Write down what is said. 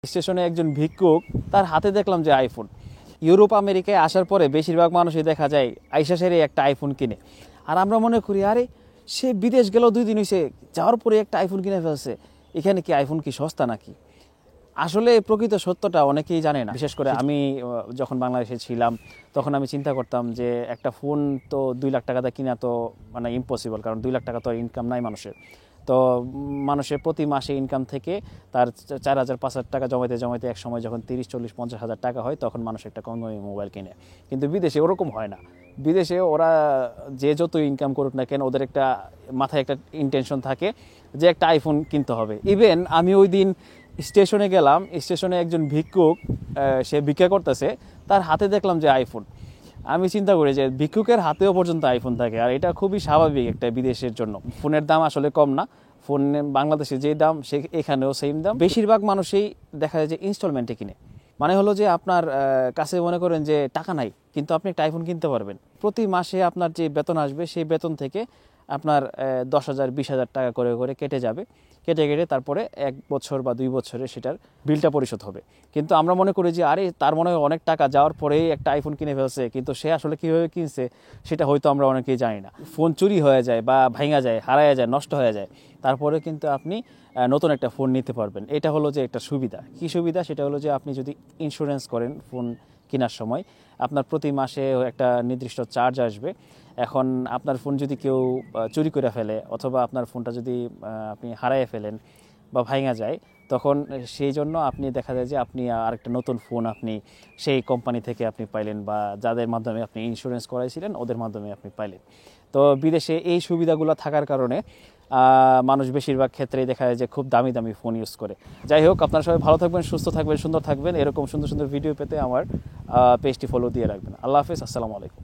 স্টেশনে একজন ভিক্ষুক, তার হাতে দেখলাম যে আইফোন। ইউরোপ আমেরিকায় আসার পরে বেশিরভাগ মানুষই দেখা যায় আইসা সেরে একটা আইফোন কিনে। আর আমরা মনে করি আরে সে বিদেশ গেল 2 দিন হয়েছে, যাওয়ার পরে একটা আইফোন কিনে ফেলছে, এখানে কি আইফোন কি সস্তা নাকি? আসলে প্রকৃত সত্যটা অনেকেই জানে না। বিশেষ করে আমি যখন বাংলাদেশে ছিলাম তখন আমি চিন্তা করতাম যে একটা ফোন তো 2 লাখ টাকাতে কিনা তো মানে ইম্পসিবল, কারণ 2 লাখ টাকা তো ইনকাম নাই মানুষের। তো মানুষের প্রতি মাসে ইনকাম থেকে তার 4,000-5,000 টাকা জমাইতে জমাইতে এক সময় যখন 30-40-50 হাজার টাকা হয় তখন মানুষ একটা কম দামি মোবাইল কিনে। কিন্তু বিদেশে ওরকম হয় না। বিদেশে ওরা যে যত ইনকাম করুক না কেন, ওদের একটা মাথায় একটা ইন্টেনশন থাকে যে একটা আইফোন কিনতে হবে। ইভেন আমি ওই দিন স্টেশনে গেলাম, স্টেশনে একজন ভিক্ষুক, সে ভিক্ষা করতেছে, তার হাতে দেখলাম যে আইফোন। আমি চিন্তা করি যে ভিক্ষুকের হাতেও পর্যন্ত আইফোন থাকে, আর এটা খুবই স্বাভাবিক একটা বিদেশের জন্য। ফোনের দাম আসলে কম না, ফোন বাংলাদেশে যে দাম সে এখানেও সেম দাম। বেশিরভাগ মানুষই দেখা যায় যে ইনস্টলমেন্টে কিনে। মানে হলো যে আপনার কাছে মনে করেন যে টাকা নাই, কিন্তু আপনি একটা আইফোন কিনতে পারবেন। প্রতি মাসে আপনার যে বেতন আসবে সেই বেতন থেকে আপনার 10,000-20,000 টাকা করে করে কেটে যাবে। কেটে কেটে তারপরে 1 বছর বা 2 বছরে সেটার বিলটা পরিশোধ হবে। কিন্তু আমরা মনে করি যে আরে তার মনে হয় অনেক টাকা, যাওয়ার পরেই একটা আইফোন কিনে ফেলছে, কিন্তু সে আসলে কীভাবে কিনছে সেটা হয়তো আমরা অনেকেই জানি না। ফোন চুরি হয়ে যায় বা ভাঙা যায়, হারায়া যায়, নষ্ট হয়ে যায়, তারপরে কিন্তু আপনি নতুন একটা ফোন নিতে পারবেন। এটা হলো যে একটা সুবিধা। কী সুবিধা? সেটা হলো যে আপনি যদি ইন্স্যুরেন্স করেন ফোন কেনার সময়, আপনার প্রতি মাসে একটা নির্দিষ্ট চার্জ আসবে। এখন আপনার ফোন যদি কেউ চুরি করে ফেলে, অথবা আপনার ফোনটা যদি আপনি হারিয়ে ফেলেন বা ভাঙা যায়, তখন সেই জন্য আপনি দেখা যায় যে আপনি আরেকটা নতুন ফোন আপনি সেই কোম্পানি থেকে আপনি পাইলেন, বা যাদের মাধ্যমে আপনি ইন্স্যুরেন্স করাইছিলেন ওদের মাধ্যমে আপনি পাইলেন। তো বিদেশে এই সুবিধাগুলো থাকার কারণে মানুষ বেশিরভাগ ক্ষেত্রেই দেখা যায় যে খুব দামি দামি ফোন ইউজ করে। যাই হোক, আপনারা সবাই ভালো থাকবেন, সুস্থ থাকবেন, সুন্দর থাকবেন। এরকম সুন্দর সুন্দর ভিডিও পেতে আমার পেজটি ফলো দিয়ে রাখবেন। আল্লাহ হাফেজ, আসসালামু আলাইকুম।